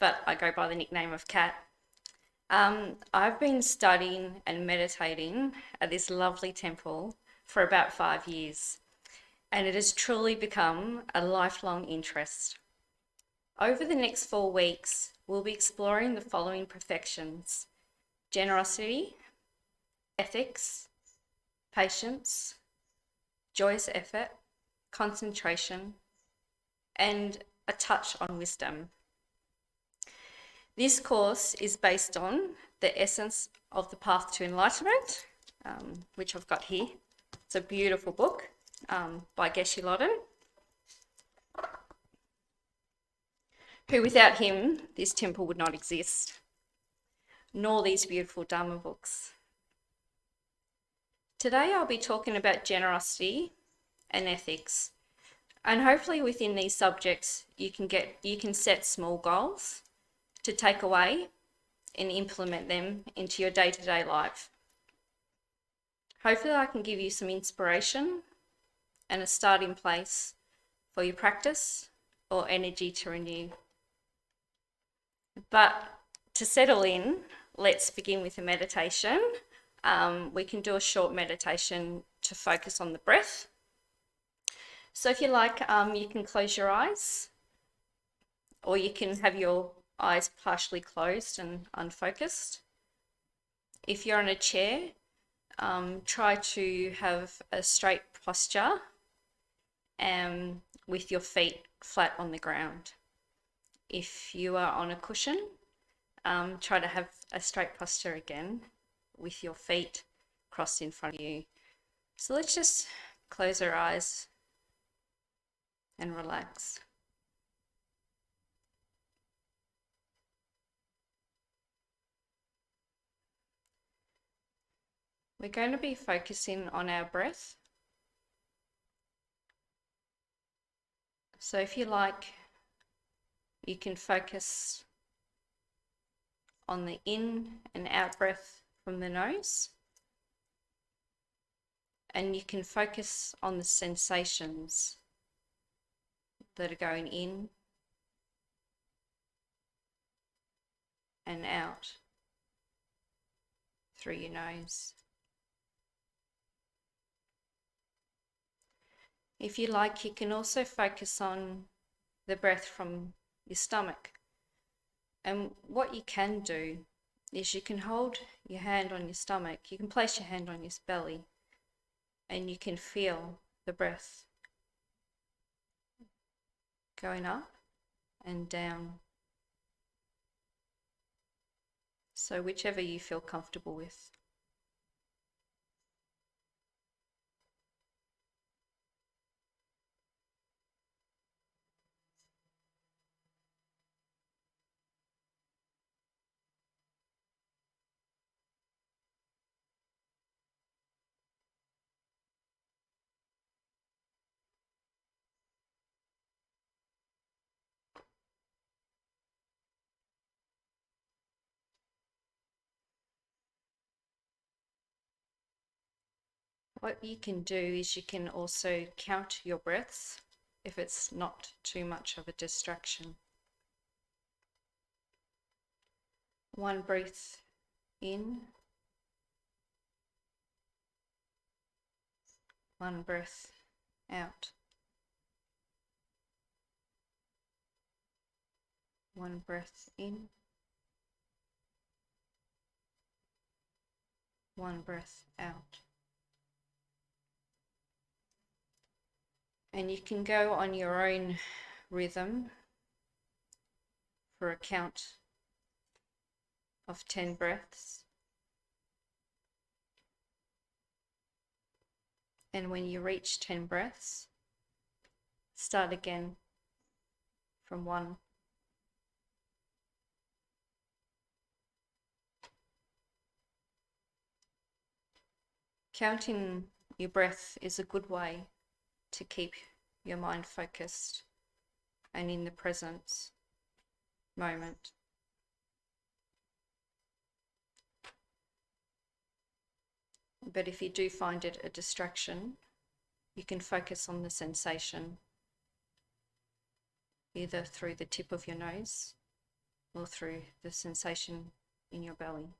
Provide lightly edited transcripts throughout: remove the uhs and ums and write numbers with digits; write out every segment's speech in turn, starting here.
but I go by the nickname of Cat. I've been studying and meditating at this lovely temple for about 5 years, and it has truly become a lifelong interest. Over the next 4 weeks, we'll be exploring the following perfections: generosity, ethics, patience, joyous effort, concentration, and a touch on wisdom. This course is based on the essence of the path to enlightenment, which I've got here. It's a beautiful book by Geshe Loden, who without him, this temple would not exist, nor these beautiful Dharma books. Today I'll be talking about generosity and ethics, and hopefully within these subjects you can set small goals to take away and implement them into your day-to-day life. Hopefully I can give you some inspiration and a starting place for your practice or energy to renew. But to settle in, let's begin with a meditation. We can do a short meditation to focus on the breath. So if you like, you can close your eyes, or you can have your eyes partially closed and unfocused. If you're on a chair, try to have a straight posture with your feet flat on the ground. If you are on a cushion, try to have a straight posture again with your feet crossed in front of you. So let's just close our eyes and relax. We're going to be focusing on our breath. So if you like, you can focus on the in and out breath from the nose, and you can focus on the sensations that are going in and out through your nose. If you like, you can also focus on the breath from your stomach. And what you can do is you can hold your hand on your stomach. You can place your hand on your belly and you can feel the breath going up and down. So whichever you feel comfortable with. What you can do is you can also count your breaths if it's not too much of a distraction. 1 breath in, 1 breath out, 1 breath in, 1 breath out. And you can go on your own rhythm for a count of 10 breaths. And when you reach 10 breaths, start again from 1. Counting your breath is a good way to keep your mind focused and in the present moment. But if you do find it a distraction, you can focus on the sensation, either through the tip of your nose or through the sensation in your belly.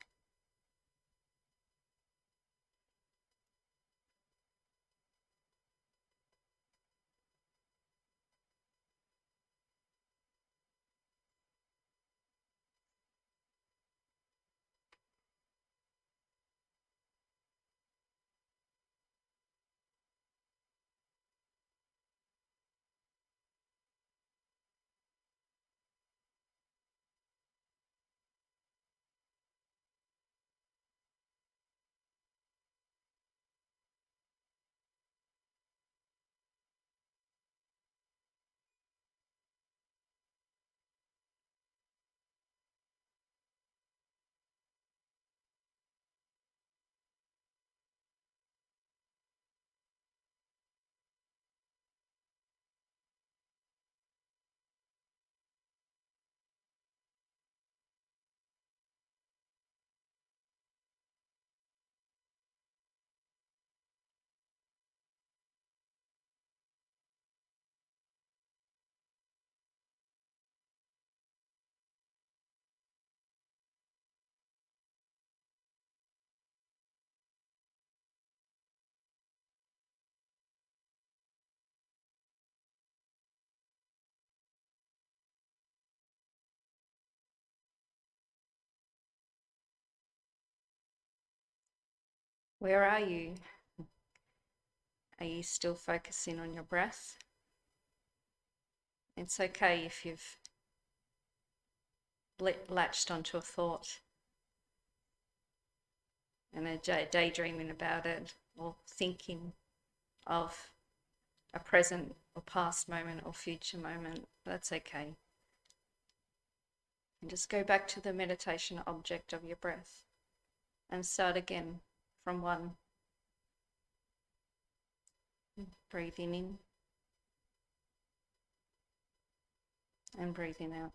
Where are you? Are you still focusing on your breath? It's okay if you've latched onto a thought and are daydreaming about it, or thinking of a present or past moment or future moment. That's okay. And just go back to the meditation object of your breath and start again from one. Breathing in and breathing out.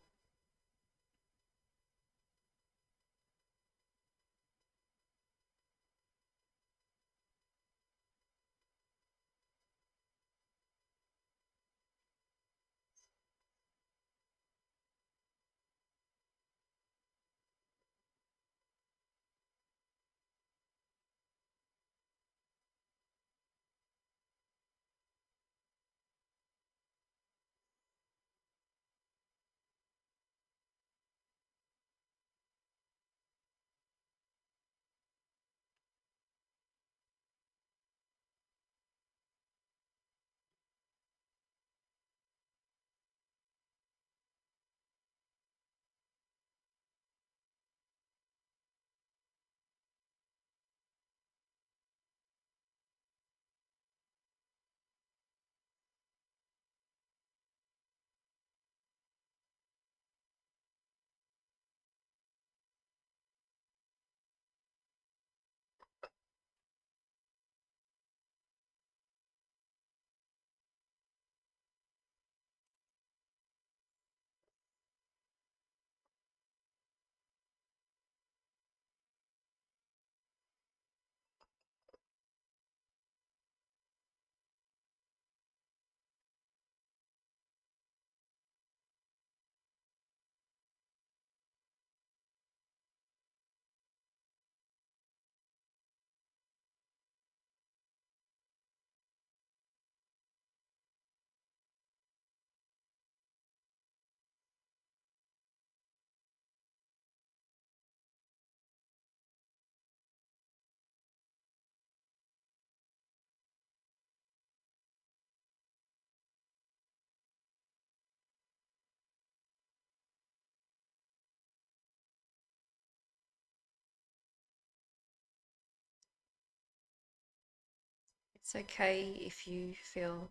It's okay if you feel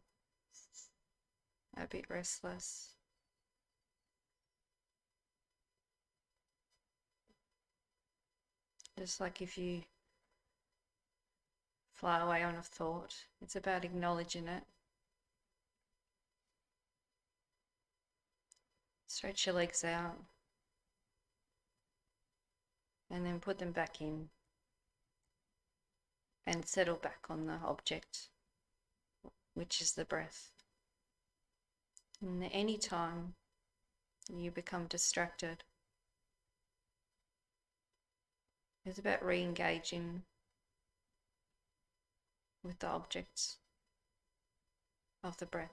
a bit restless. Just like if you fly away on a thought, it's about acknowledging it. Stretch your legs out and then put them back in and settle back on the object, which is the breath. And any time you become distracted, It's about re-engaging with the objects of the breath.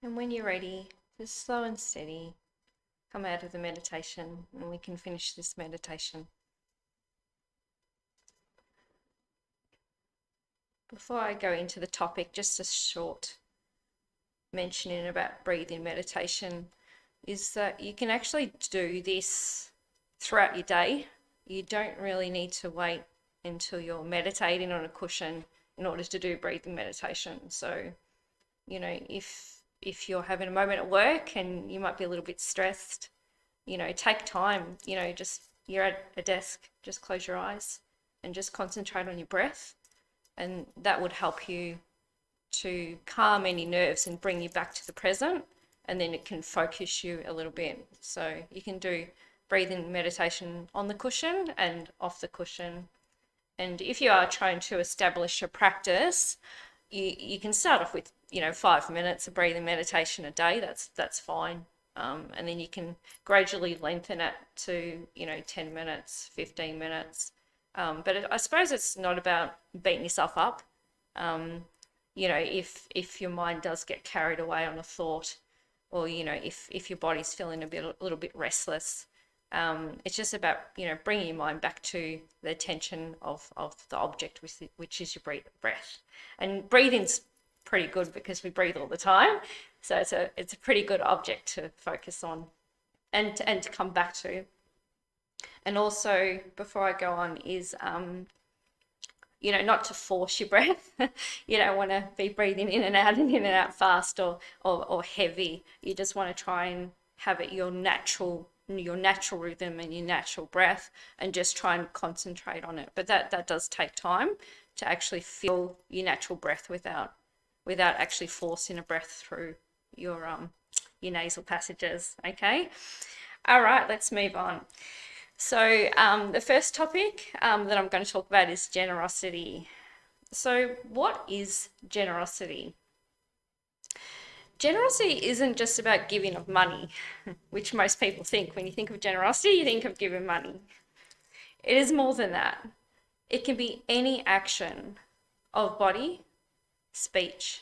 And when you're ready, just slow and steady, come out of the meditation and we can finish this meditation. Before I go into the topic, just a short mentioning about breathing meditation is that you can actually do this throughout your day. You don't really need to wait until you're meditating on a cushion in order to do breathing meditation. So, you know, if you're having a moment at work and you might be a little bit stressed, you know, take time, you know, just you're at a desk, just close your eyes and just concentrate on your breath. And that would help you to calm any nerves and bring you back to the present, and then it can focus you a little bit. So you can do breathing meditation on the cushion and off the cushion. And if you are trying to establish a practice, you can start off with, you know, 5 minutes of breathing meditation a day. That's fine. And then you can gradually lengthen it to, you know, 10 minutes, 15 minutes. But I suppose it's not about beating yourself up. You know, if your mind does get carried away on a thought, or, you know, if your body's feeling a little bit restless, it's just about, you know, bringing your mind back to the attention of the object, which is your breath. And breathing's pretty good because we breathe all the time. So it's a pretty good object to focus on and to come back to. And also, before I go on, is you know, not to force your breath. You don't want to be breathing in and out and in and out fast or heavy. You just want to try and have it your natural rhythm and your natural breath, and just try and concentrate on it. But that does take time to actually feel your natural breath without actually forcing a breath through your nasal passages. Okay. All right, let's move on. So the first topic that I'm going to talk about is generosity. So what is generosity? Generosity isn't just about giving of money, which most people think. When you think of generosity, you think of giving money. It is more than that. It can be any action of body, speech,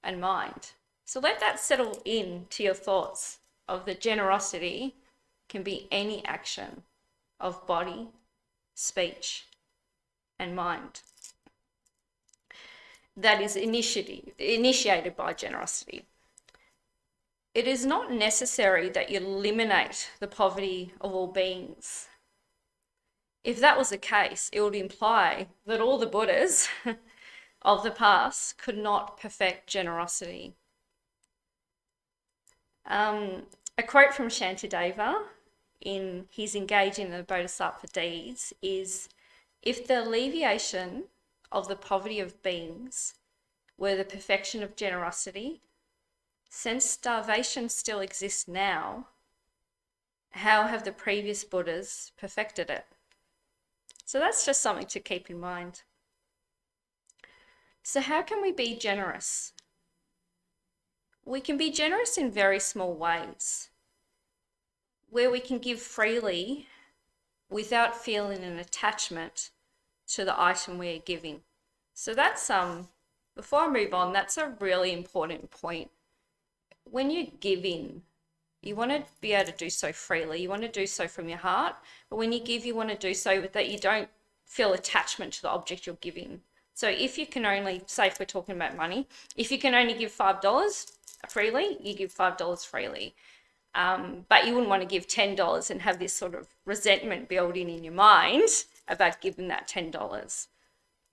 and mind. So let that settle into your thoughts of the generosity can be any action of body, speech, and mind that is initiated by generosity. It is not necessary that you eliminate the poverty of all beings. If that was the case, it would imply that all the Buddhas of the past could not perfect generosity. A quote from Shantideva in his engaging in the Bodhisattva deeds is, if the alleviation of the poverty of beings were the perfection of generosity, since starvation still exists now, how have the previous Buddhas perfected it? So that's just something to keep in mind. So how can we be generous? we can be generous in very small ways, where we can give freely without feeling an attachment to the item we're giving. So that's before I move on, that's a really important point. When you're giving, you want to be able to do so freely. You want to do so from your heart. But when you give, you want to do so that you don't feel attachment to the object you're giving. So if you can only, say if we're talking about money, if you can only give $5 freely, you give $5 freely. But you wouldn't want to give $10 and have this sort of resentment building in your mind about giving that $10.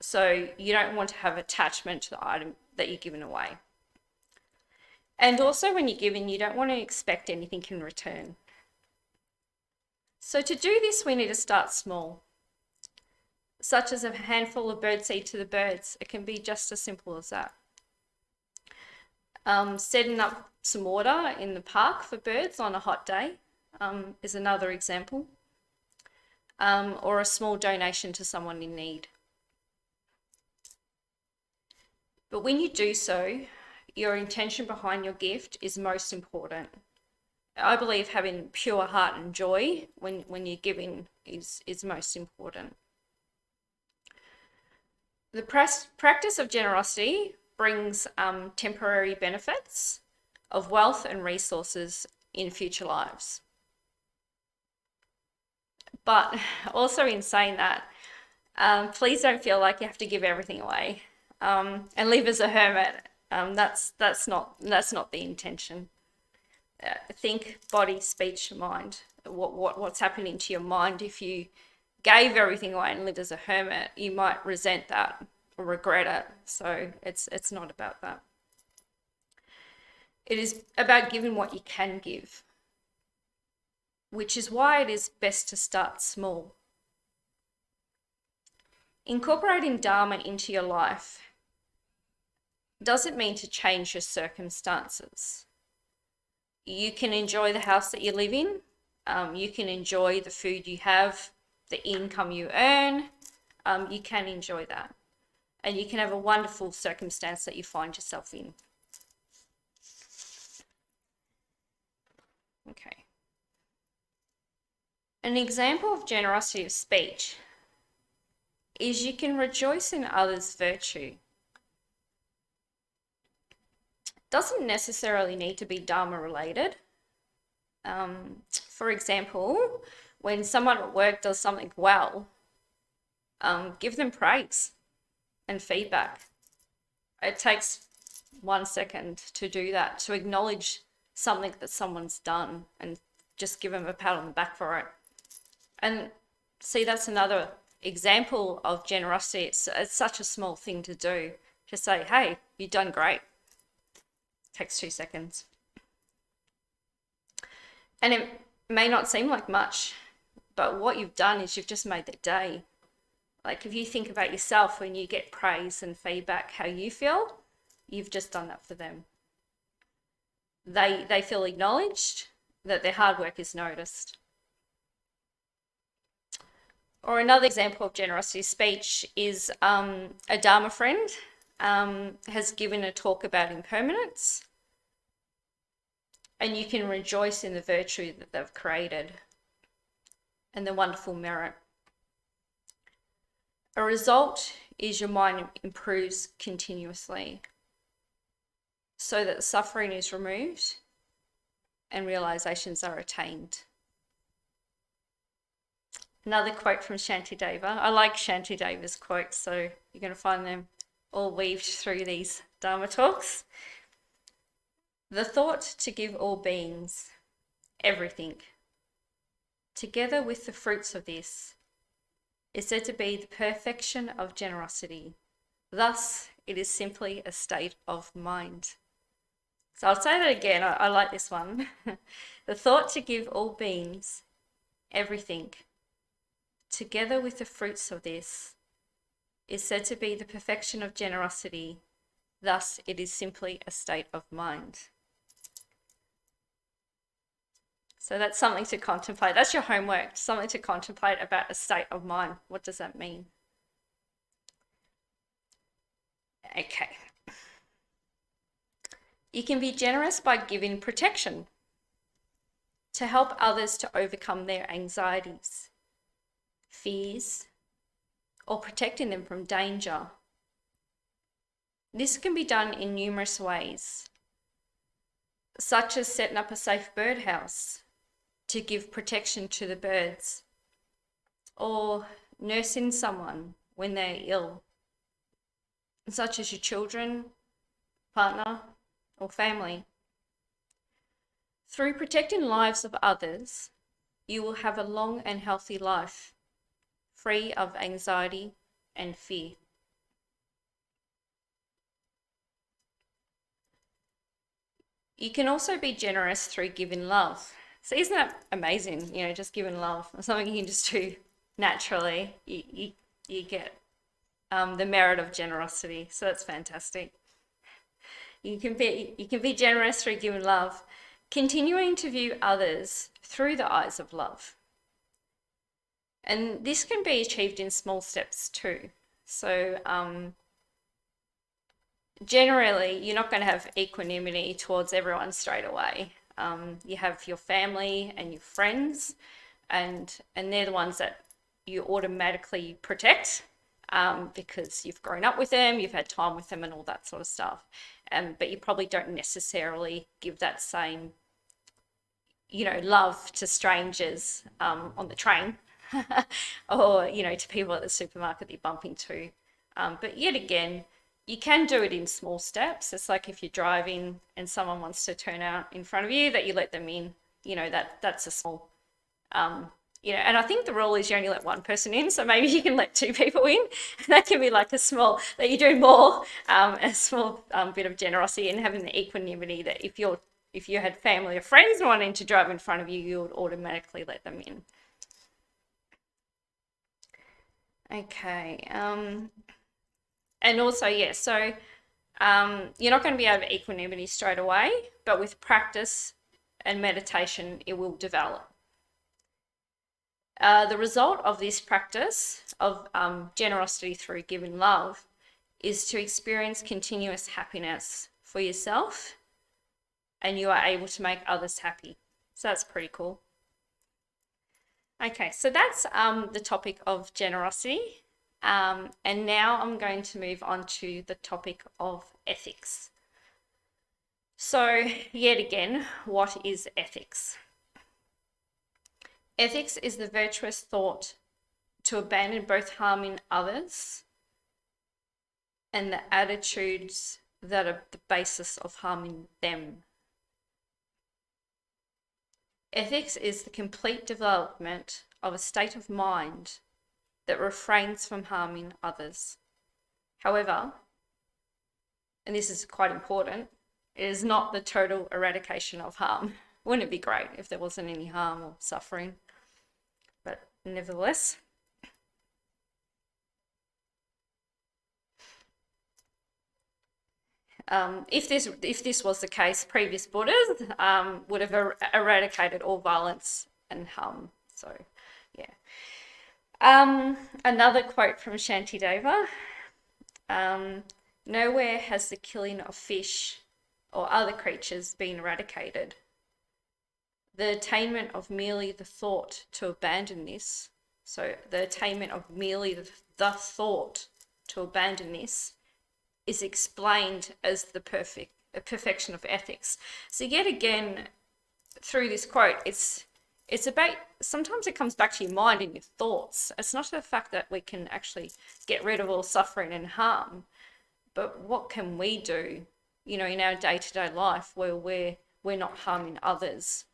So you don't want to have attachment to the item that you're giving away. And also when you're giving, you don't want to expect anything in return. So to do this, we need to start small, such as a handful of birdseed to the birds. It can be just as simple as that. Setting up some water in the park for birds on a hot day is another example, or a small donation to someone in need. But when you do so, your intention behind your gift is most important. I believe having pure heart and joy when you're giving is most important. The practice of generosity brings temporary benefits of wealth and resources in future lives. But also in saying that, please don't feel like you have to give everything away and live as a hermit. That's not the intention. Think body, speech, mind. What's happening to your mind if you gave everything away and lived as a hermit? You might resent that or regret it. So it's not about that. It is about giving what you can give, which is why it is best to start small. Incorporating Dharma into your life doesn't mean to change your circumstances. You can enjoy the house that you live in. You can enjoy the food you have, the income you earn. You can enjoy that. And you can have a wonderful circumstance that you find yourself in. Okay. An example of generosity of speech is you can rejoice in others' virtue. Doesn't necessarily need to be Dharma related. For example, when someone at work does something well, give them praise and feedback. It takes 1 second to do that, to acknowledge something that someone's done and just give them a pat on the back for it. And see, that's another example of generosity. It's such a small thing to do. Just say, hey, you've done great. Takes 2 seconds. And it may not seem like much, but what you've done is you've just made their day. Like if you think about yourself when you get praise and feedback, how you feel, you've just done that for them. They feel acknowledged, that their hard work is noticed. Or another example of generosity speech is a Dharma friend has given a talk about impermanence, and you can rejoice in the virtue that they've created and the wonderful merit. A result is your mind improves continuously so that suffering is removed and realizations are attained. Another quote from Shantideva. I like Shantideva's quotes, so you're going to find them all weaved through these Dharma talks. The thought to give all beings everything, together with the fruits of this, is said to be the perfection of generosity. Thus, it is simply a state of mind. So I'll say that again. I like this one. The thought to give all beings everything, together with the fruits of this, is said to be the perfection of generosity. Thus, it is simply a state of mind. So that's something to contemplate. That's your homework, something to contemplate about a state of mind. What does that mean? Okay. You can be generous by giving protection to help others to overcome their anxieties, fears, or protecting them from danger. This can be done in numerous ways, such as setting up a safe birdhouse to give protection to the birds, or nursing someone when they're ill, such as your children, partner, or family. Through protecting lives of others, you will have a long and healthy life, free of anxiety and fear. You can also be generous through giving love. So isn't that amazing? You know, just giving love, something you can just do naturally. You get the merit of generosity. So that's fantastic. You can be generous through giving love, continuing to view others through the eyes of love. And this can be achieved in small steps too. So generally, you're not going to have equanimity towards everyone straight away. You have your family and your friends, and they're the ones that you automatically protect because you've grown up with them, you've had time with them and all that sort of stuff. But you probably don't necessarily give that same, love to strangers on the train or, to people at the supermarket that you bump into. But yet again, you can do it in small steps. It's like if you're driving and someone wants to turn out in front of you, that you let them in, that's a small, and I think the rule is you only let one person in, so maybe you can let two people in. That can be like that you do more, a small bit of generosity and having the equanimity that if you had family or friends wanting to drive in front of you, you would automatically let them in. Okay. And also, so you're not going to be able to equanimity straight away, but with practice and meditation, it will develop. The result of this practice of generosity through giving love is to experience continuous happiness for yourself, and you are able to make others happy. So that's pretty cool. Okay, so that's the topic of generosity. And now I'm going to move on to the topic of ethics. So yet again, what is ethics? Ethics is the virtuous thought to abandon both harming others and the attitudes that are the basis of harming them. Ethics is the complete development of a state of mind that refrains from harming others. However, and this is quite important, it is not the total eradication of harm. Wouldn't it be great if there wasn't any harm or suffering? But nevertheless, if this was the case, previous Buddhas would have eradicated all violence and harm. So, yeah. Another quote from Shantideva. Nowhere has the killing of fish or other creatures been eradicated. The attainment of merely the thought to abandon this, so the attainment of merely the thought to abandon this is explained as the perfection of ethics. So yet again, through this quote, it's about, sometimes it comes back to your mind and your thoughts. It's not the fact that we can actually get rid of all suffering and harm, but what can we do, in our day-to-day life where we're not harming others,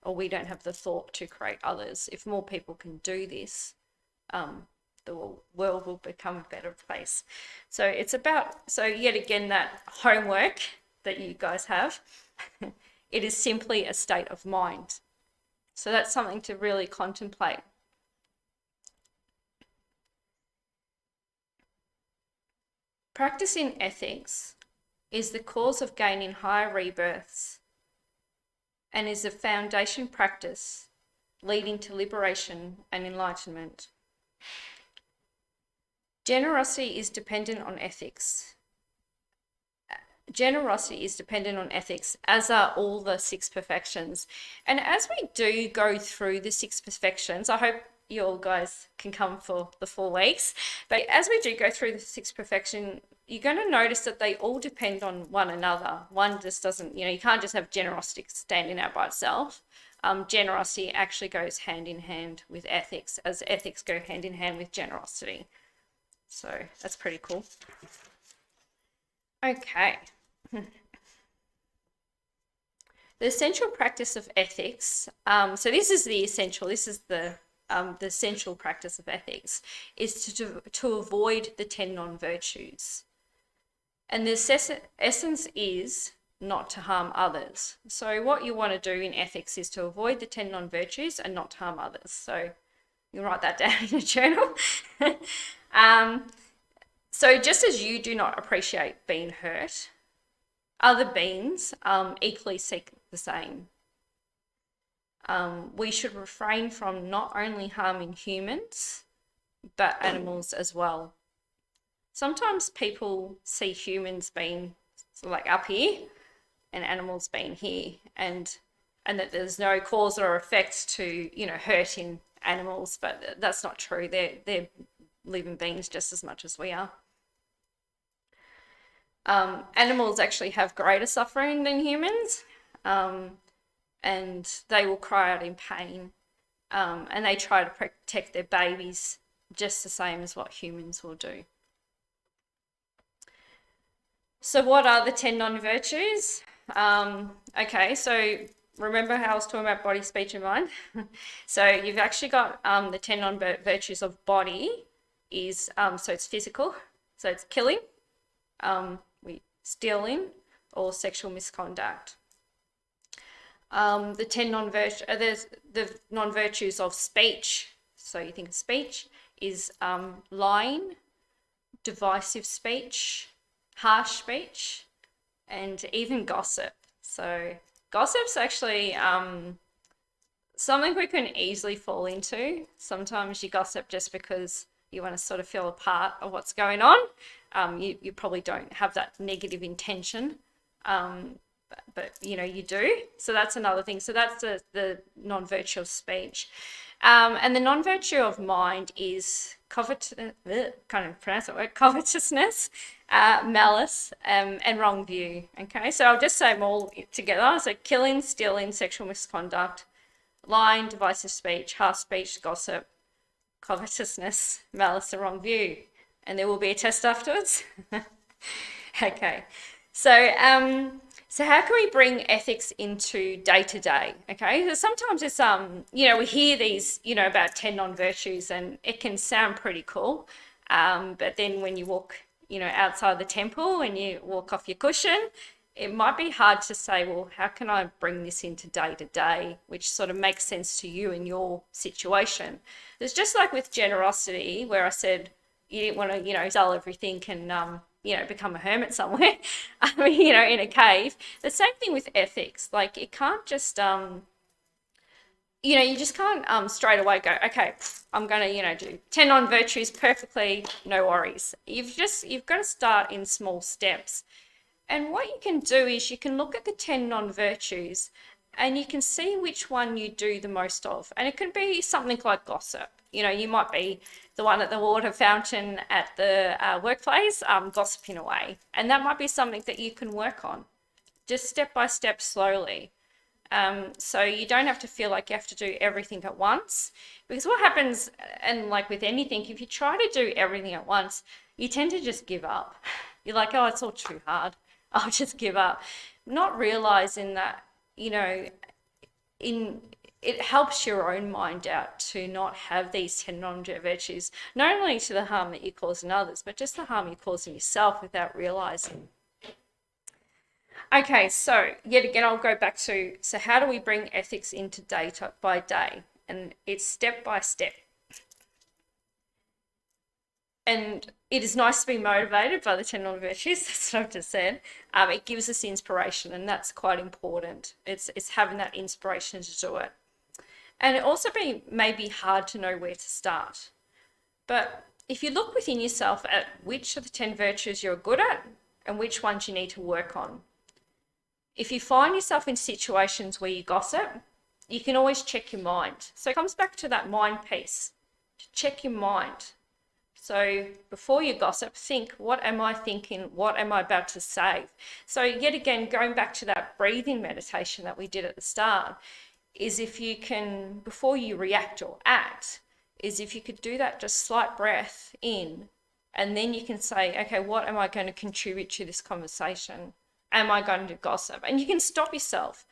or we don't have the thought to create others. If more people can do this, the world will become a better place. So it's about, yet again, that homework that you guys have, it is simply a state of mind. So that's something to really contemplate. Practicing ethics is the cause of gaining higher rebirths and is a foundation practice leading to liberation and enlightenment. Generosity is dependent on ethics, generosity is dependent on ethics, as are all the six perfections. And as we do go through the six perfections, I hope you all guys can come for the 4 weeks. But as we do go through the six perfection, you're going to notice that they all depend on one another. One just doesn't, you can't just have generosity standing out by itself. Generosity actually goes hand in hand with ethics, as ethics go hand in hand with generosity. So that's pretty cool. Okay. The essential practice of ethics. So this is the essential. This is the essential practice of ethics, is to avoid the 10 non-virtues. And the essence is not to harm others. So what you want to do in ethics is to avoid the 10 non-virtues and not to harm others. So you write that down in your journal. So just as you do not appreciate being hurt, other beings equally seek the same. We should refrain from not only harming humans, but animals as well. Sometimes people see humans being sort of like up here and animals being here, and that there's no cause or effect to, hurting animals, but that's not true. They're living beings just as much as we are. Animals actually have greater suffering than humans, and they will cry out in pain, and they try to protect their babies just the same as what humans will do. So what are the 10 non-virtues? Okay, so remember how I was talking about body, speech, and mind? So you've actually got the 10 non-virtues of body is, so it's physical, so it's killing, stealing, or sexual misconduct. The 10 non-virtues, there's the non-virtues of speech. So you think of speech is lying, divisive speech, harsh speech, and even gossip. So gossip's actually something we can easily fall into. Sometimes you gossip just because you want to sort of feel a part of what's going on. You probably don't have that negative intention, but you do. So that's another thing. So that's the non-virtue of speech. And the non-virtue of mind is covetousness, malice, and wrong view. Okay, so I'll just say them all together. So killing, stealing, sexual misconduct, lying, divisive speech, harsh speech, gossip, covetousness, malice, and wrong view. And there will be a test afterwards. Okay, so how can we bring ethics into day to day? Okay, so sometimes it's we hear these about 10 non-virtues, and it can sound pretty cool, but then when you walk outside the temple and you walk off your cushion, it might be hard to say, well, how can I bring this into day to day, which sort of makes sense to you in your situation? It's just like with generosity, where I said you didn't want to sell everything and become a hermit somewhere, in a cave. The same thing with ethics. Like, it can't just, you just can't straight away go, okay, I'm going to, do 10 on virtues perfectly, no worries. You've got to start in small steps. And what you can do is you can look at the 10 non-virtues and you can see which one you do the most of. And it can be something like gossip. You might be the one at the water fountain at the workplace, gossiping away. And that might be something that you can work on, just step by step, slowly. So you don't have to feel like you have to do everything at once. Because what happens, and like with anything, if you try to do everything at once, you tend to just give up. You're like, oh, it's all too hard. I'll just give up. Not realizing that, it helps your own mind out to not have these 10 non-virtues, not only to the harm that you cause in others, but just the harm you cause in yourself without realizing. Okay, so yet again, I'll go back to, so how do we bring ethics into day by day? And it's step by step. And it is nice to be motivated by the 10 non-virtues, that's what I've just said. It gives us inspiration, and that's quite important. It's having that inspiration to do it. And it also may be hard to know where to start. But if you look within yourself at which of the 10 virtues you're good at, and which ones you need to work on. If you find yourself in situations where you gossip, you can always check your mind. So it comes back to that mind piece, to check your mind. So before you gossip, think, what am I thinking? What am I about to say? So yet again, going back to that breathing meditation that we did at the start, is if you can, before you react or act, is if you could do that just slight breath in, and then you can say, okay, what am I going to contribute to this conversation? Am I going to gossip? And you can stop yourself.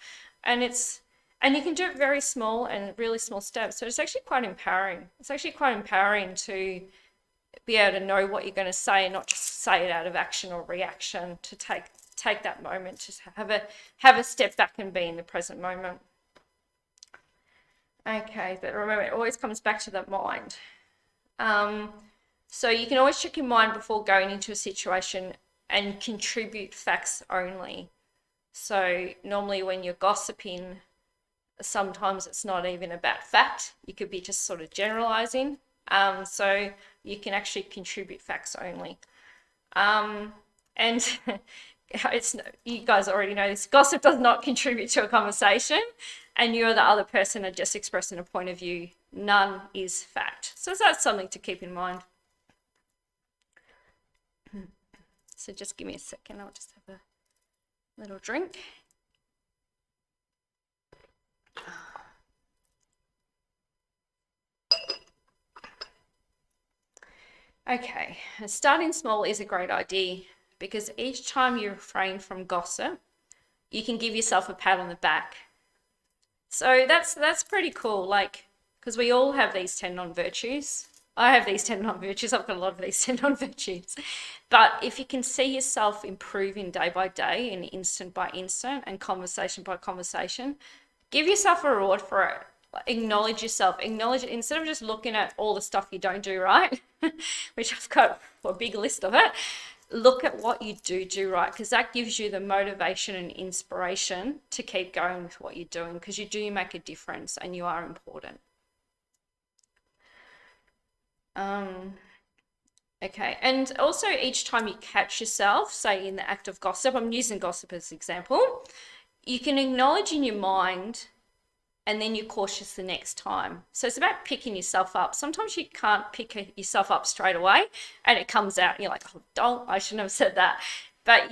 And you can do it very small and really small steps. So it's actually quite empowering. It's actually quite empowering to be able to know what you're going to say and not just say it out of action or reaction, to take that moment to have a step back and be in the present moment. Okay, but remember, it always comes back to that mind. So you can always check your mind before going into a situation and contribute facts only. So normally when you're gossiping, sometimes it's not even about fact. You could be just sort of generalizing. So you can actually contribute facts only. And you guys already know this, gossip does not contribute to a conversation, and you or the other person are just expressing a point of view. None is fact. So that's something to keep in mind. So just give me a second, I'll just have a little drink. Okay, starting small is a great idea, because each time you refrain from gossip, you can give yourself a pat on the back. So that's pretty cool, like, because we all have these 10 non-virtues. I have these 10 non-virtues, I've got a lot of these 10 non-virtues. But if you can see yourself improving day by day and instant by instant and conversation by conversation, give yourself a reward for it. Acknowledge yourself, acknowledge it, instead of just looking at all the stuff you don't do right, which I've got a big list of it. Look at what you do right, because that gives you the motivation and inspiration to keep going with what you're doing, because you do make a difference and you are important. Okay, and also each time you catch yourself, say in the act of gossip, I'm using gossip as an example, you can acknowledge in your mind and then you're cautious the next time. So it's about picking yourself up. Sometimes you can't pick yourself up straight away and it comes out and you're like, oh, I shouldn't have said that. But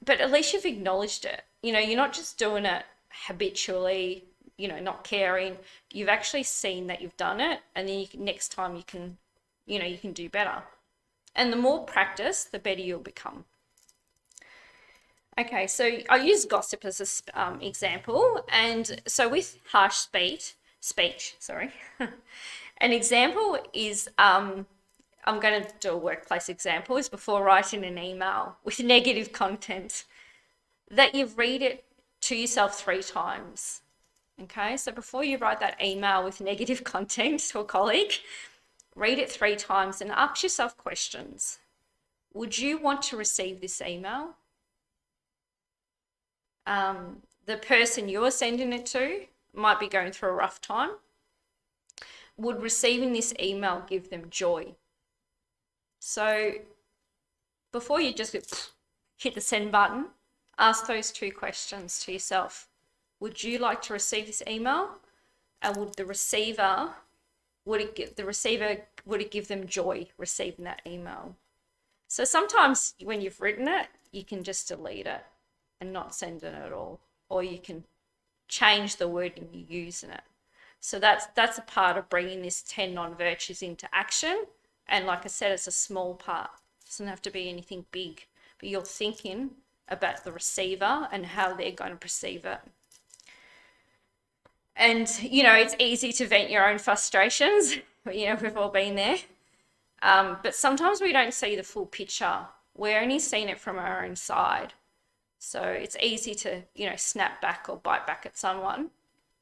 but at least you've acknowledged it. You know, you're not just doing it habitually, you know, not caring. You've actually seen that you've done it, and then next time you can do better. And the more practice, the better you'll become. Okay, so I use gossip as an example, and so with harsh speech, an example is, I'm going to do a workplace example, is before writing an email with negative content, that you read it to yourself 3 times. Okay, so before you write that email with negative content to a colleague, read it 3 times and ask yourself questions. Would you want to receive this email? The person you're sending it to might be going through a rough time. Would receiving this email give them joy? So before you just hit the send button, ask those 2 questions to yourself. Would you like to receive this email? And would it give them joy receiving that email? So sometimes when you've written it, you can just delete it and not send it at all, or you can change the wording you use in it. So that's a part of bringing this 10 non-virtues into action. And like I said, it's a small part. It doesn't have to be anything big, but you're thinking about the receiver and how they're going to perceive it. And, you know, it's easy to vent your own frustrations. You know, we've all been there. But sometimes we don't see the full picture. We're only seeing it from our own side. So it's easy to, you know, snap back or bite back at someone.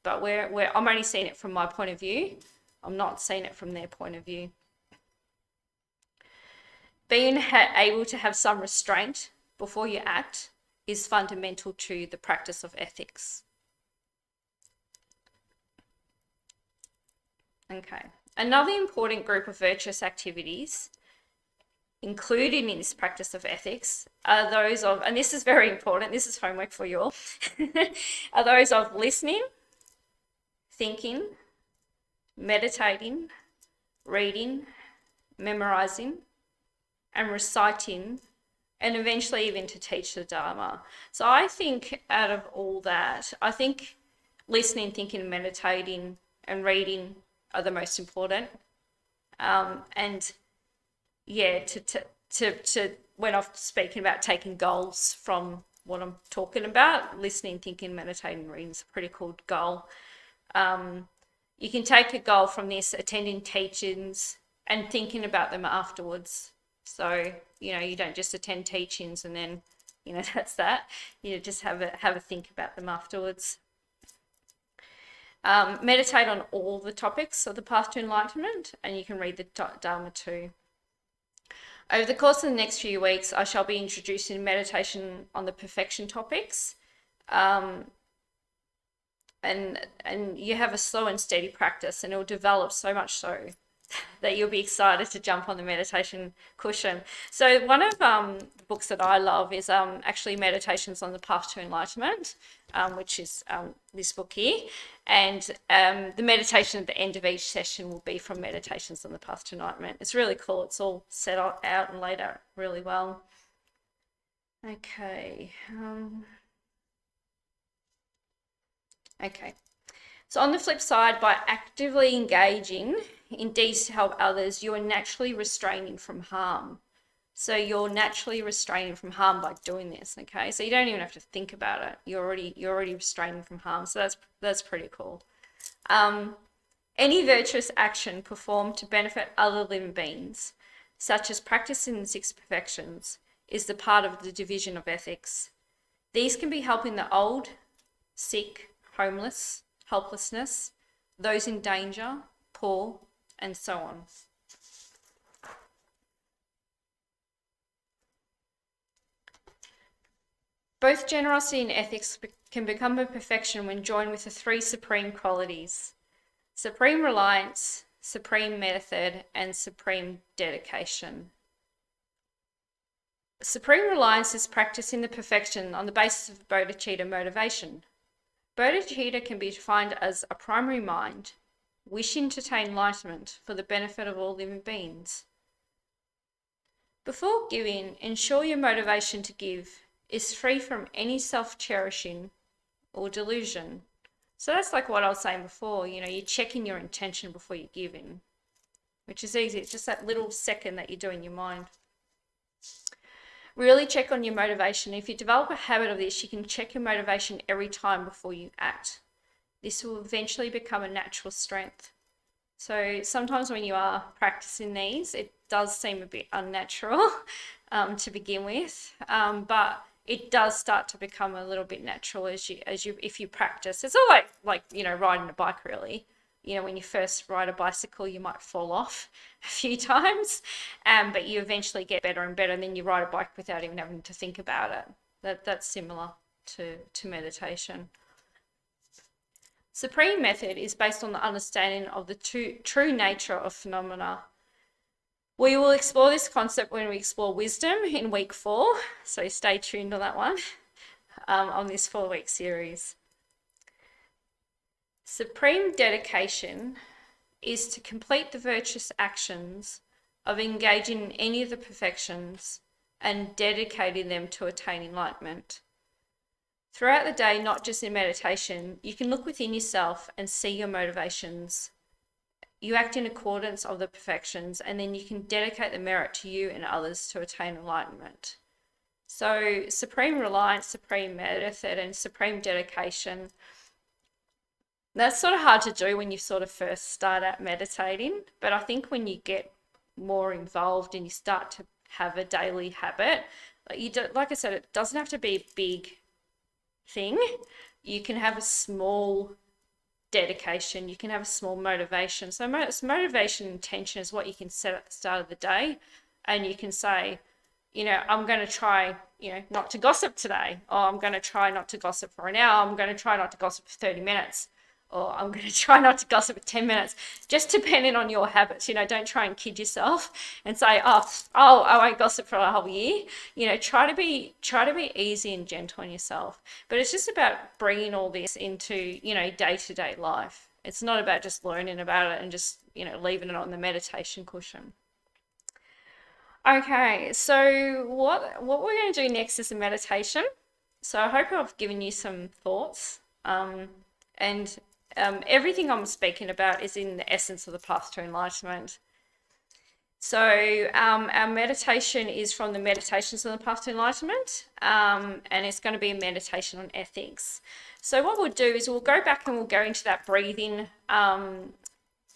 But I'm only seeing it from my point of view. I'm not seeing it from their point of view. Being able to have some restraint before you act is fundamental to the practice of ethics. Okay. Another important group of virtuous activities included in this practice of ethics are those of, and this is very important, this is homework for you all, are those of listening, thinking, meditating, reading, memorizing, and reciting, and eventually even to teach the Dharma. So I think out of all that, I think listening, thinking, meditating, and reading are the most important. And yeah, to when I'm speaking about taking goals from what I'm talking about, listening, thinking, meditating, reading is a pretty cool goal. You can take a goal from this, attending teachings and thinking about them afterwards. So, you don't just attend teachings and then, that's that. You just have a think about them afterwards. Meditate on all the topics of the path to enlightenment, and you can read the Dharma too. Over the course of the next few weeks, I shall be introducing meditation on the perfection topics. And you have a slow and steady practice, and it will develop so much so that you'll be excited to jump on the meditation cushion. So one of the books that I love is actually Meditations on the Path to Enlightenment, which is this book here. And the meditation at the end of each session will be from Meditations on the Path to Enlightenment. It's really cool. It's all set out and laid out really well. Okay. Okay. So on the flip side, by actively engaging in deeds to help others, you are naturally restraining from harm. So you're naturally restraining from harm by doing this, okay? So you don't even have to think about it. You're already restraining from harm. So that's pretty cool. Any virtuous action performed to benefit other living beings, such as practicing the 6 perfections, is the part of the division of ethics. These can be helping the old, sick, homeless, helplessness, those in danger, poor, and so on. Both generosity and ethics can become a perfection when joined with the 3 supreme qualities: supreme reliance, supreme method, and supreme dedication. Supreme reliance is practicing the perfection on the basis of bodhicitta motivation. Bodhicitta can be defined as a primary mind wishing to attain enlightenment for the benefit of all living beings. Before giving, ensure your motivation to give is free from any self-cherishing or delusion. So that's like what I was saying before, you're checking your intention before you're giving, which is easy. It's just that little second that you do in your mind. Really check on your motivation. If you develop a habit of this, you can check your motivation every time before you act. This will eventually become a natural strength. So sometimes when you are practicing these, it does seem a bit unnatural to begin with, but it does start to become a little bit natural if you practice. It's all like riding a bike, really. When you first ride a bicycle, you might fall off a few times, but you eventually get better and better, and then you ride a bike without even having to think about it. That's similar to meditation. Supreme method is based on the understanding of the true nature of phenomena. We will explore this concept when we explore wisdom in week 4, so stay tuned on that one, on this 4-week series. Supreme dedication is to complete the virtuous actions of engaging in any of the perfections and dedicating them to attain enlightenment. Throughout the day, not just in meditation, you can look within yourself and see your motivations. You act in accordance of the perfections, and then you can dedicate the merit to you and others to attain enlightenment. So supreme reliance, supreme method, and supreme dedication, that's sort of hard to do when you sort of first start out meditating, but I think when you get more involved and you start to have a daily habit, like I said, it doesn't have to be a big thing. You can have a small dedication, you can have a small motivation. So motivation and intention is what you can set at the start of the day, and you can say, I'm going to try, not to gossip today, or I'm going to try not to gossip for an hour, I'm going to try not to gossip for 30 minutes. or I'm going to try not to gossip for 10 minutes, just depending on your habits. Don't try and kid yourself and say, oh, I won't gossip for a whole year. Try to be easy and gentle on yourself. But it's just about bringing all this into, day-to-day life. It's not about just learning about it and just, leaving it on the meditation cushion. Okay, so what we're going to do next is a meditation. So I hope I've given you some thoughts. And everything I'm speaking about is in the essence of the path to enlightenment. So our meditation is from the Meditations on the Path to Enlightenment, and it's going to be a meditation on ethics. So what we'll do is we'll go back and we'll go into that breathing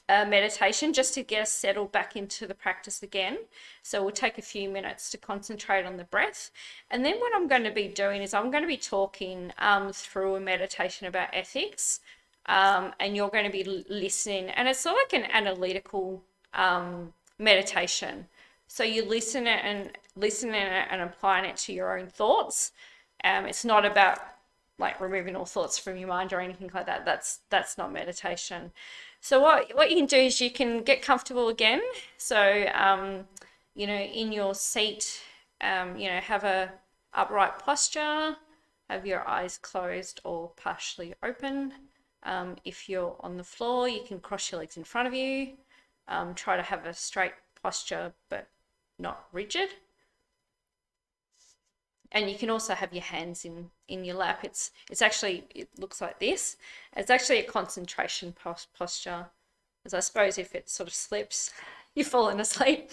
meditation just to get us settled back into the practice again. So we'll take a few minutes to concentrate on the breath. And then what I'm going to be doing is I'm going to be talking through a meditation about ethics, and you're going to be listening. And it's sort of like an analytical meditation. So you listen and applying it to your own thoughts. It's not about like removing all thoughts from your mind or anything like that. That's not meditation. So what you can do is you can get comfortable again. So in your seat, have a upright posture, have your eyes closed or partially open. If you're on the floor, you can cross your legs in front of you. Try to have a straight posture, but not rigid. And you can also have your hands in your lap. It looks like this. It's actually a concentration posture, as I suppose if it sort of slips, you've fallen asleep.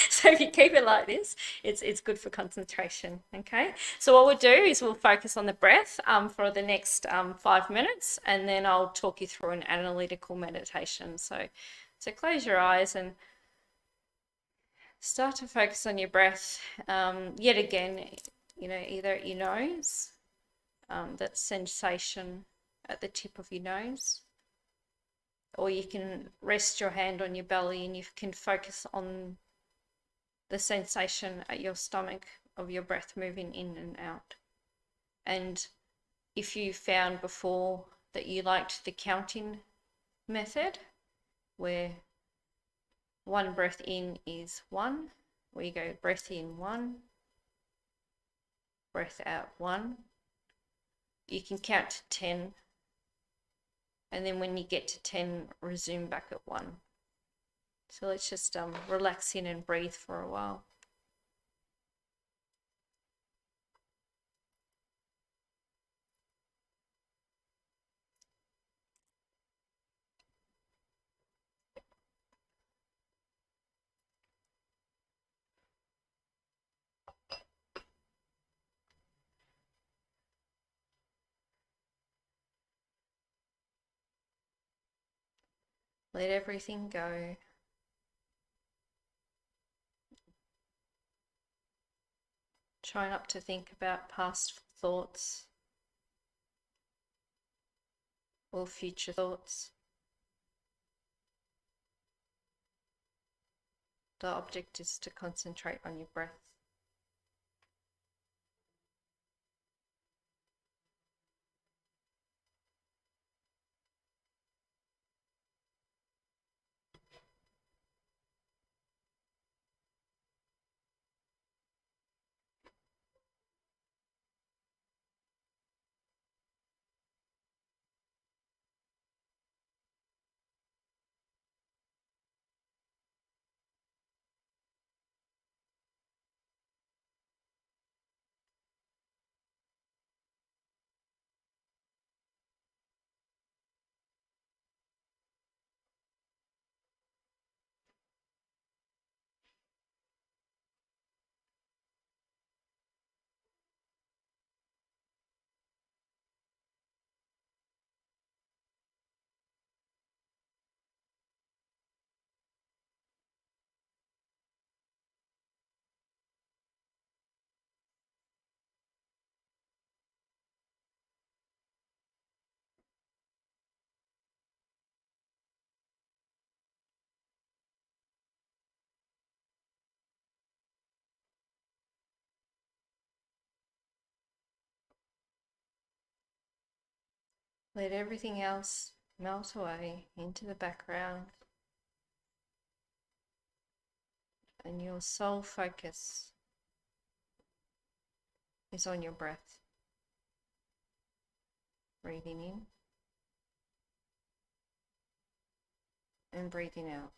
So if you keep it like this, it's good for concentration. Okay. So what we'll do is we'll focus on the breath for the next 5 minutes, and then I'll talk you through an analytical meditation. So close your eyes and start to focus on your breath. Yet again, either at your nose, that sensation at the tip of your nose, or you can rest your hand on your belly and you can focus on the sensation at your stomach of your breath moving in and out. And if you found before that you liked the counting method, where one breath in is 1, where you go breath in 1, breath out 1. You can count to 10, and then when you get to 10, resume back at 1. So let's just relax in and breathe for a while. Let everything go. Try not to think about past thoughts or future thoughts. The object is to concentrate on your breath. Let everything else melt away into the background, and your sole focus is on your breath. Breathing in and breathing out.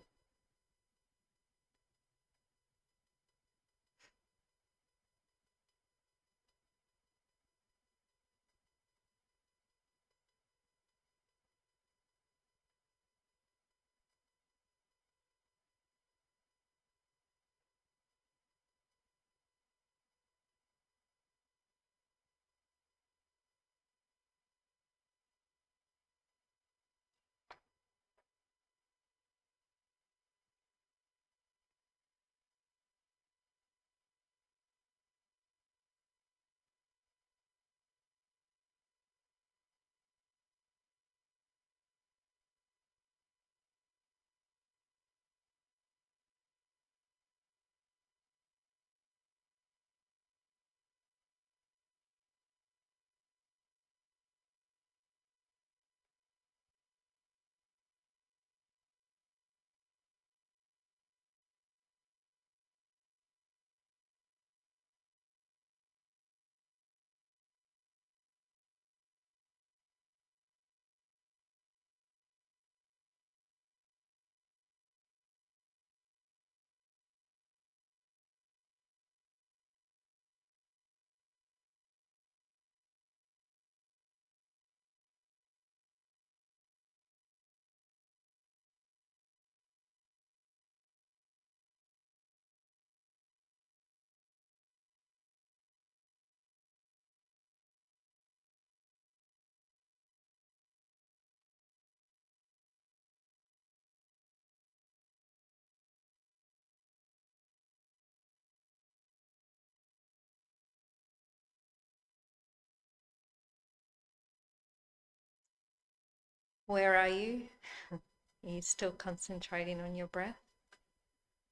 Where are you? Are you still concentrating on your breath?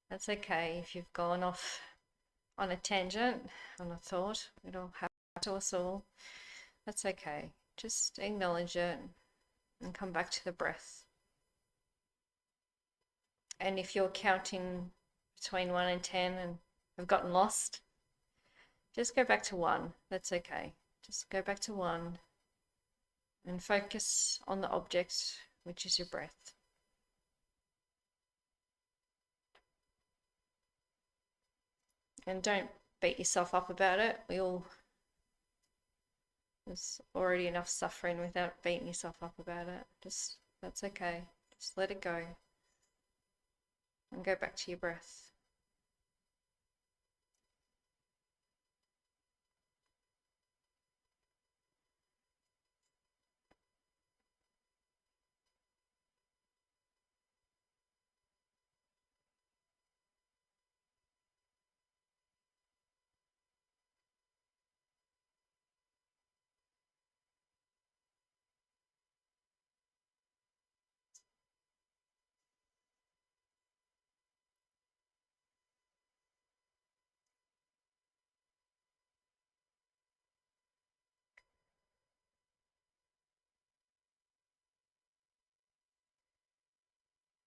That's okay if you've gone off on a tangent, on a thought. It'll happen to us all. That's okay. Just acknowledge it and come back to the breath. And if you're counting between 1 and 10 and have gotten lost, just go back to 1. That's okay. Just go back to 1 and focus on the object, which is your breath. And don't beat yourself up about it. There's already enough suffering without beating yourself up about it. That's okay. Just let it go and go back to your breath.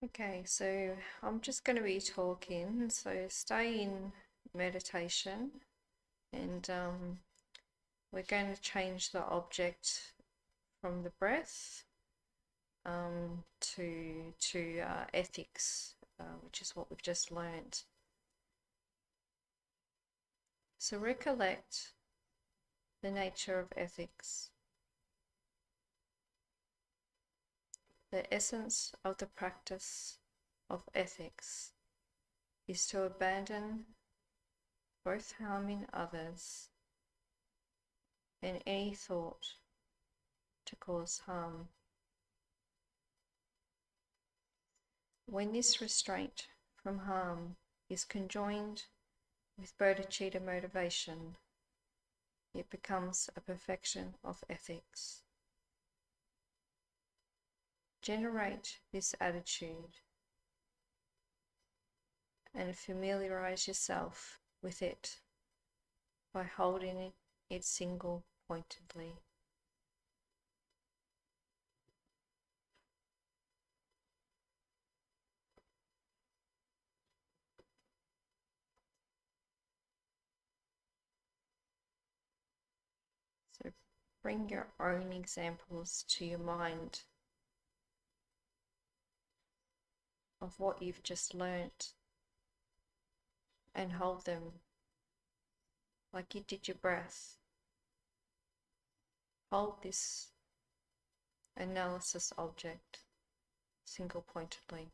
Okay, so I'm just going to be talking, so stay in meditation, and we're going to change the object from the breath to ethics, which is what we've just learned. So recollect the nature of ethics. The essence of the practice of ethics is to abandon both harming others and any thought to cause harm. When this restraint from harm is conjoined with bodhicitta motivation, it becomes a perfection of ethics. Generate this attitude and familiarize yourself with it by holding it single-pointedly. Bring your own examples to your mind of what you've just learnt and hold them like you did your breath. Hold this analysis object single pointedly.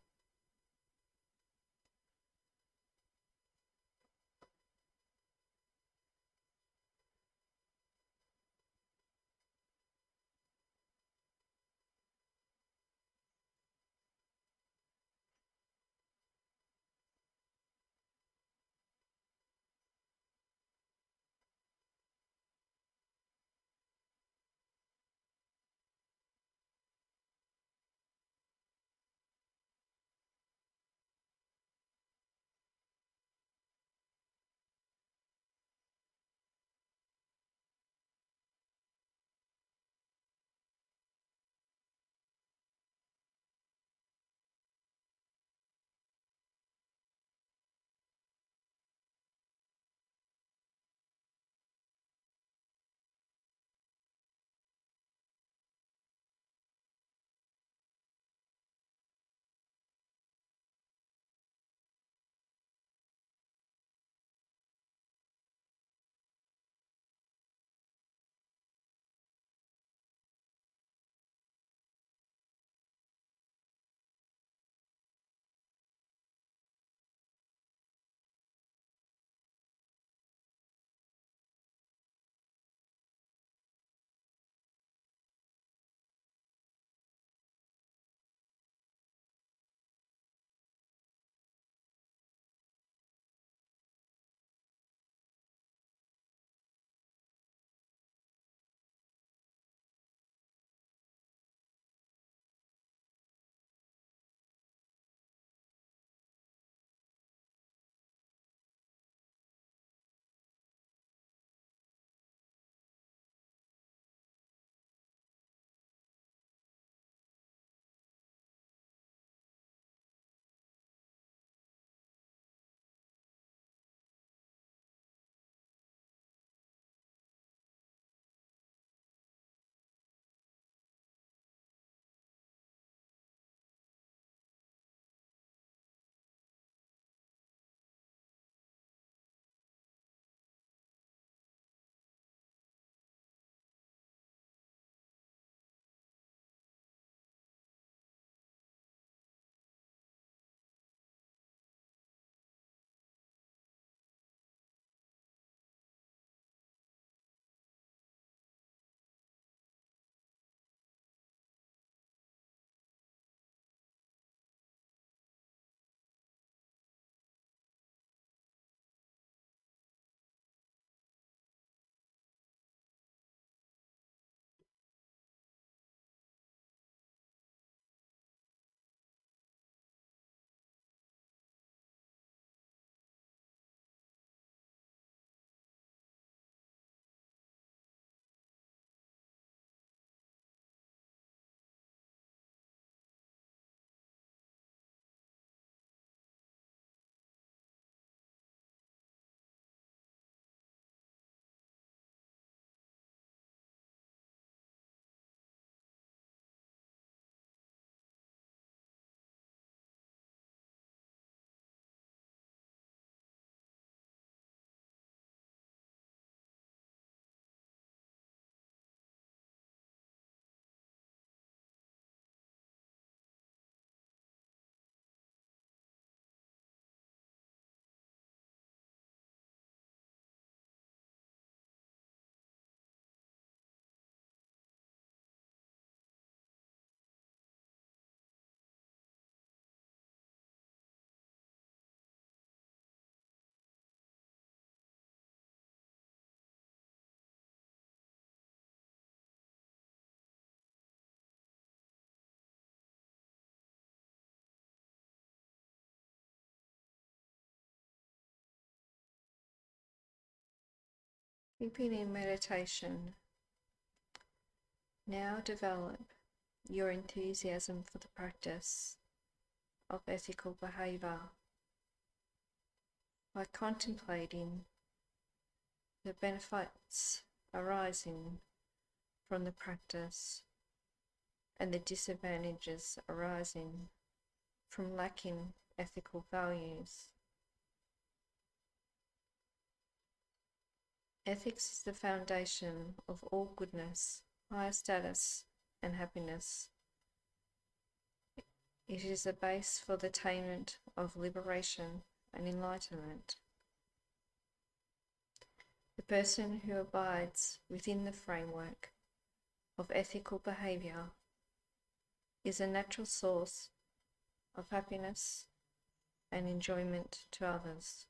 Keeping in meditation, now develop your enthusiasm for the practice of ethical behaviour by contemplating the benefits arising from the practice and the disadvantages arising from lacking ethical values. Ethics is the foundation of all goodness, higher status, and happiness. It is a base for the attainment of liberation and enlightenment. The person who abides within the framework of ethical behaviour is a natural source of happiness and enjoyment to others.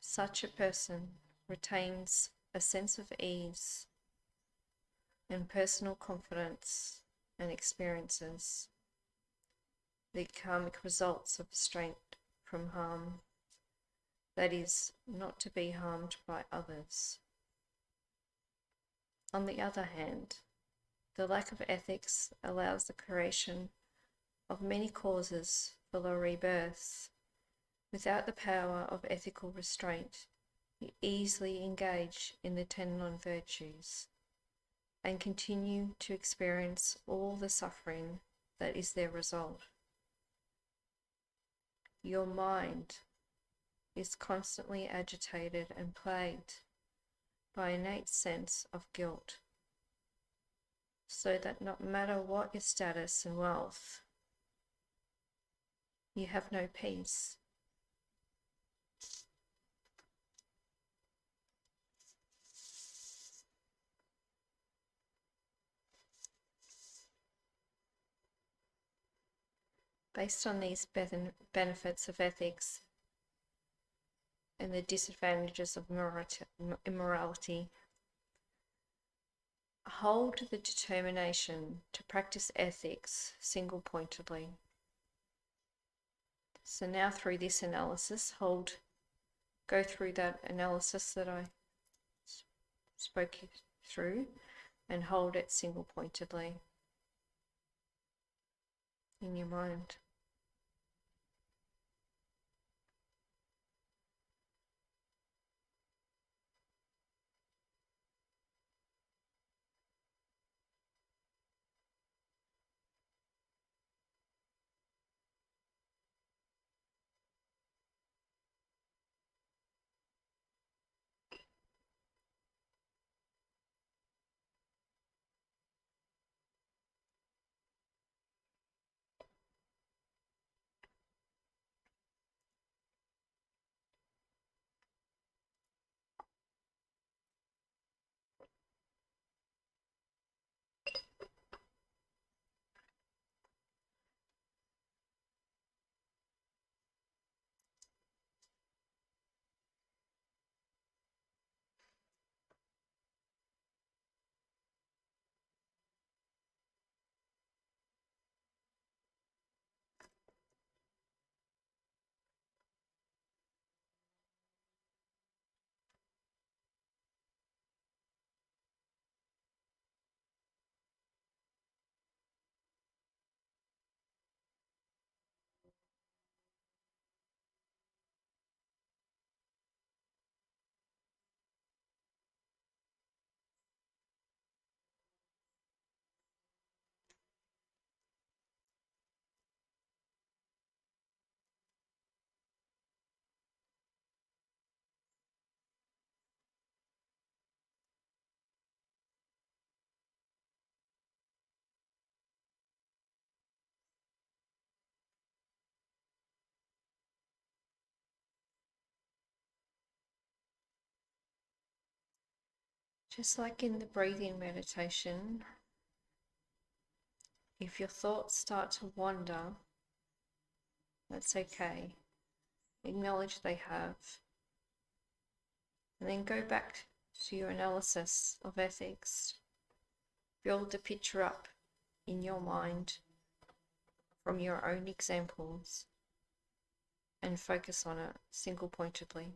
Such a person retains a sense of ease and personal confidence and experiences the karmic results of restraint from harm, that is, not to be harmed by others. On the other hand, the lack of ethics allows the creation of many causes for the rebirth. Without the power of ethical restraint, you easily engage in the 10 non-virtues and continue to experience all the suffering that is their result. Your mind is constantly agitated and plagued by an innate sense of guilt, so that no matter what your status and wealth, you have no peace. Based on these benefits of ethics and the disadvantages of immorality, hold the determination to practice ethics single-pointedly. So now through this analysis, go through that analysis that I spoke you through and hold it single-pointedly in your mind. Just like in the breathing meditation, if your thoughts start to wander, that's okay. Acknowledge they have. And then go back to your analysis of ethics. Build the picture up in your mind from your own examples and focus on it single-pointedly.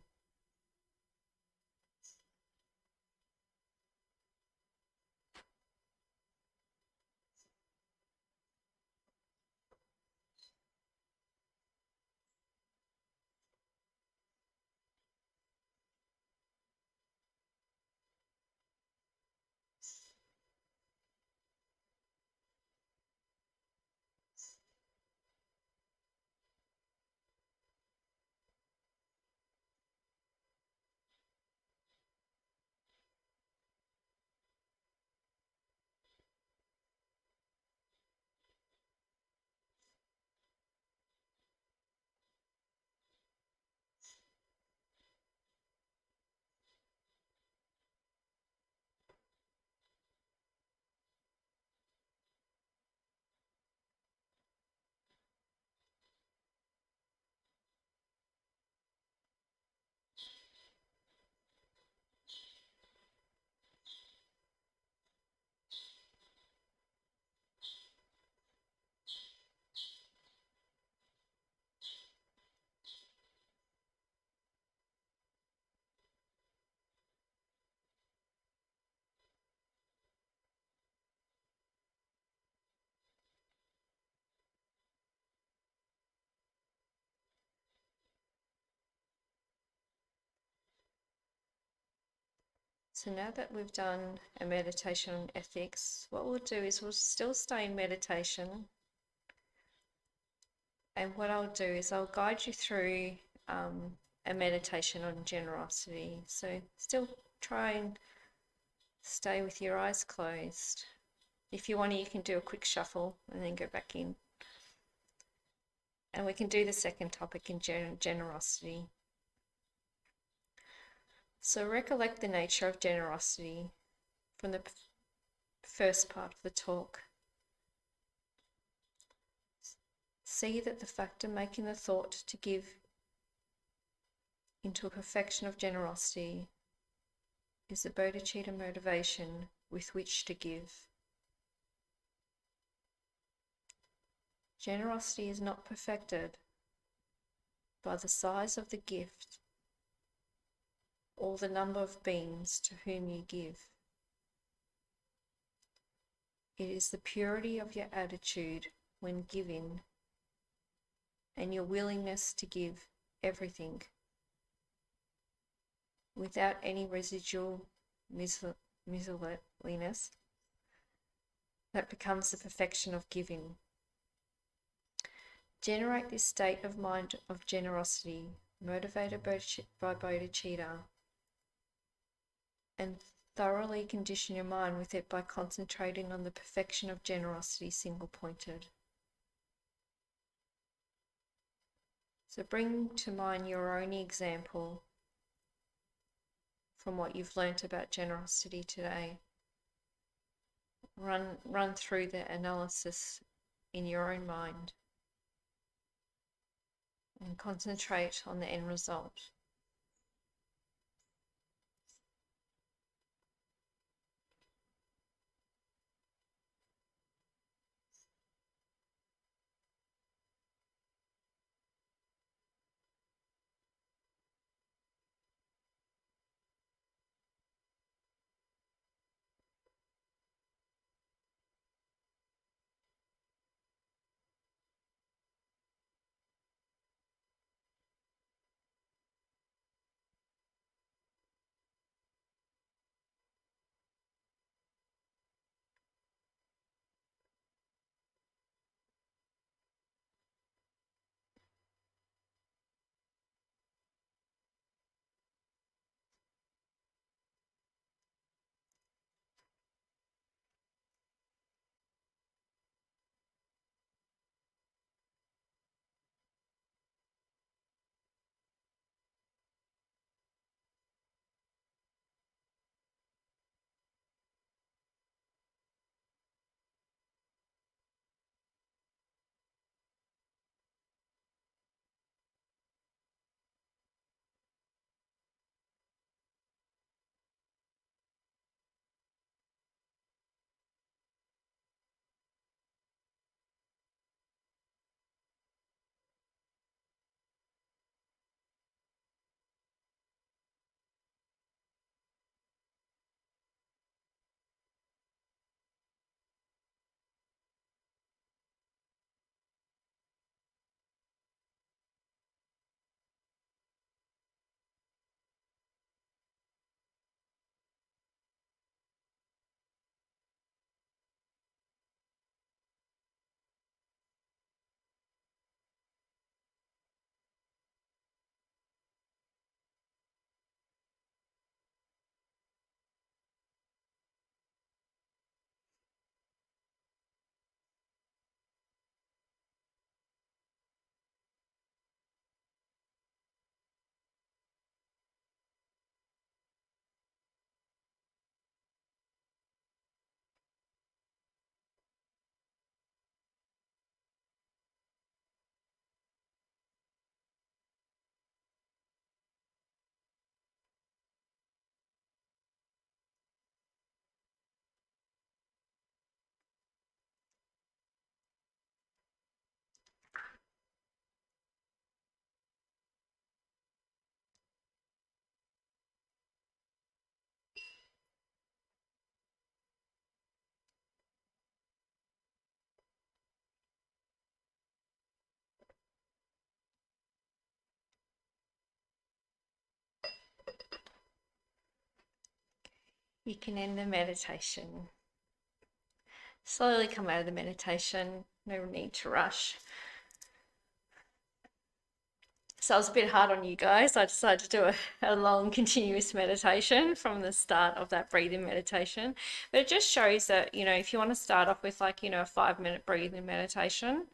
So now that we've done a meditation on ethics, what we'll do is we'll still stay in meditation. And what I'll do is I'll guide you through a meditation on generosity. So still try and stay with your eyes closed. If you want to, you can do a quick shuffle and then go back in. And we can do the second topic in generosity. So recollect the nature of generosity from the first part of the talk. See that the factor making the thought to give into a perfection of generosity is the bodhicitta motivation with which to give. Generosity is not perfected by the size of the gift or the number of beings to whom you give. It is the purity of your attitude when giving and your willingness to give everything without any residual miserliness that becomes the perfection of giving. Generate this state of mind of generosity, motivated by bodhicitta, and thoroughly condition your mind with it by concentrating on the perfection of generosity single-pointed. So bring to mind your own example from what you've learnt about generosity today. Run through the analysis in your own mind and concentrate on the end result. you can end the meditation. Slowly come out of the meditation, no need to rush. So I was a bit hard on you guys. I decided to do a long continuous meditation from the start of that breathing meditation. But it just shows that, if you want to start off with like, a 5-minute breathing meditation,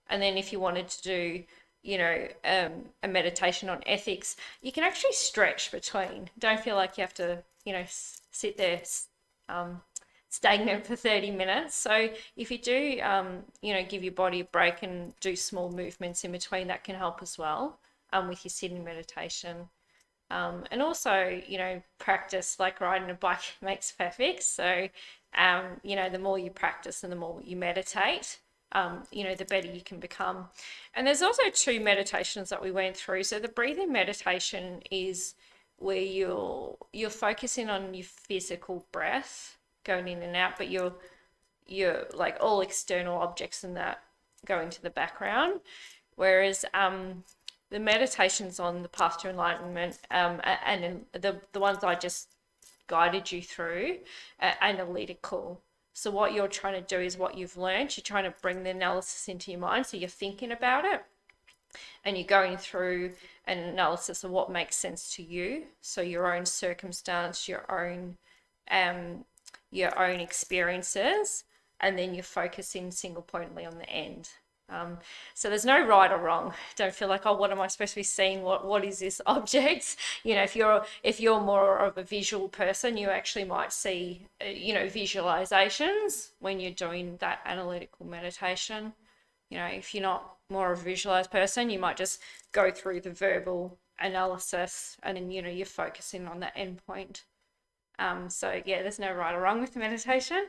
and then if you wanted to do, a meditation on ethics, you can actually stretch between. Don't feel like you have to, sit there stagnant for 30 minutes. So if you do, give your body a break and do small movements in between, that can help as well. With your sitting meditation. And also, practice, like riding a bike makes perfect. So, the more you practice and the more you meditate, the better you can become. And there's also 2 meditations that we went through. So the breathing meditation is where you're focusing on your physical breath going in and out, but you're like all external objects and that go into the background. Whereas the meditations on the path to enlightenment, and the ones I just guided you through, are analytical. So what you're trying to do is what you've learned. You're trying to bring the analysis into your mind. So you're thinking about it, and you're going through an analysis of what makes sense to you. So your own circumstance, your own experiences, and then you're focusing single pointedly on the end. So there's no right or wrong. Don't feel like, oh, what am I supposed to be seeing? What is this object? If you're more of a visual person, you actually might see, visualizations when you're doing that analytical meditation. If you're not more of a visualized person, you might just go through the verbal analysis and then, you're focusing on that end point. So yeah, there's no right or wrong with the meditation.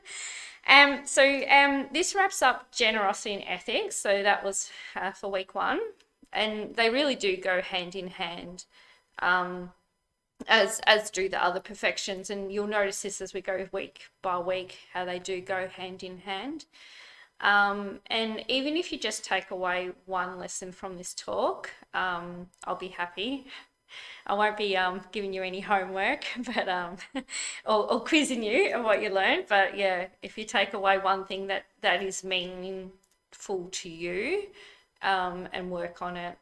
This wraps up generosity and ethics. So that was for week 1, and they really do go hand in hand, as do the other perfections. And you'll notice this as we go week by week, how they do go hand in hand. And even if you just take away one lesson from this talk, I'll be happy. I won't be giving you any homework, but or quizzing you on what you learned. But yeah, if you take away one thing that is meaningful to you, and work on it,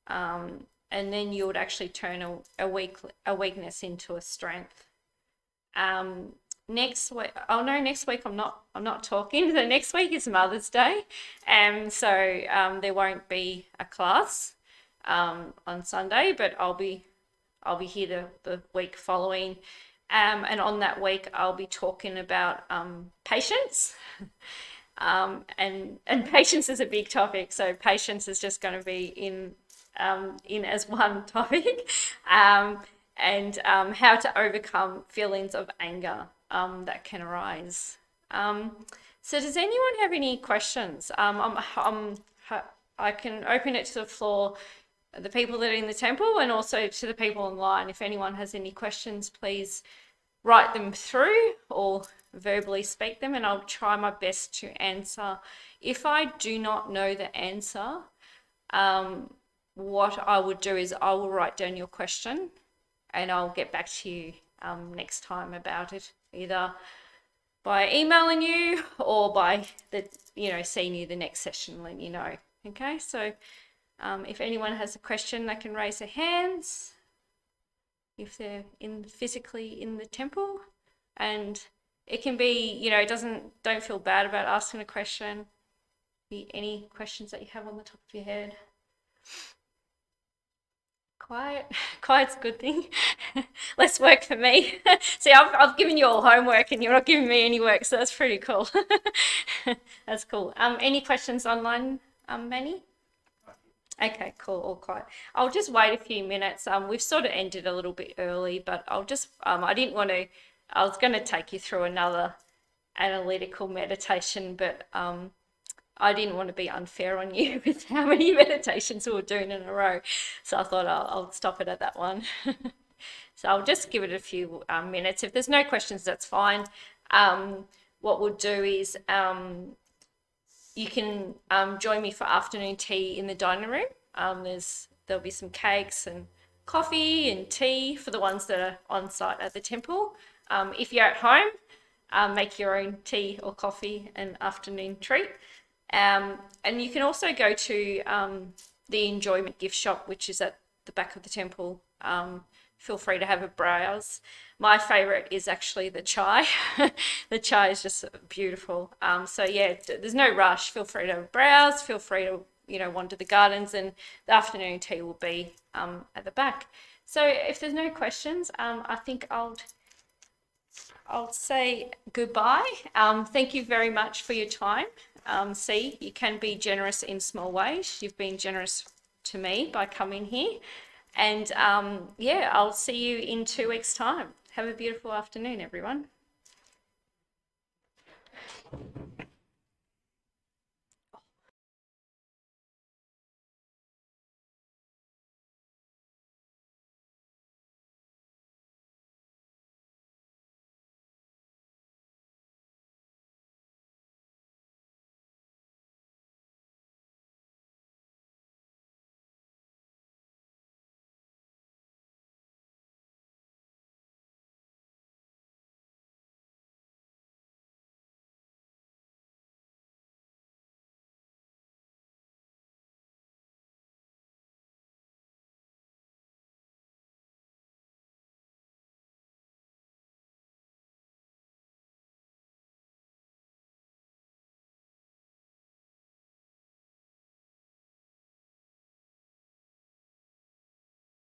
and then you would actually turn a weakness into a strength. Next week, next week I'm not talking. The next week is Mother's Day, and so there won't be a class on Sunday, but I'll be here the week following, and on that week I'll be talking about patience, and patience is a big topic. So patience is just going to be in as one topic, and how to overcome feelings of anger that can arise. So does anyone have any questions? I can open it to the floor, the people that are in the temple, and also to the people online. If anyone has any questions, please write them through or verbally speak them, and I'll try my best to answer. If I do not know the answer, what I would do is I will write down your question and I'll get back to you next time about it, either by emailing you or by seeing you the next session, letting you know. Okay, so if anyone has a question, they can raise their hands if they're physically in the temple, and it can be, don't feel bad about asking a question. Be any questions that you have on the top of your head. Quiet's a good thing. Less work for me. See, I've given you all homework and you're not giving me any work, so that's pretty cool. That's cool. Any questions online, Manny? Okay, cool, all quiet. I'll just wait a few minutes. We've sort of ended a little bit early, but I'll just, I was going to take you through another analytical meditation, but I didn't want to be unfair on you with how many meditations we were doing in a row. So I thought I'll stop it at that one. So I'll just give it a few minutes. If there's no questions, that's fine. What we'll do is you can join me for afternoon tea in the dining room. There'll be some cakes and coffee and tea for the ones that are on site at the temple. If you're at home, make your own tea or coffee, an afternoon treat. And you can also go to the Enjoyment gift shop, which is at the back of the temple. Feel free to have a browse. My favorite is actually the chai. The chai is just beautiful. So yeah, there's no rush. Feel free to browse. Feel free to wander the gardens, and the afternoon tea will be at the back. So if there's no questions, I think I'll say goodbye. Thank you very much for your time. See, you can be generous in small ways. You've been generous to me by coming here. And yeah, I'll see you in 2 weeks' time. Have a beautiful afternoon, everyone.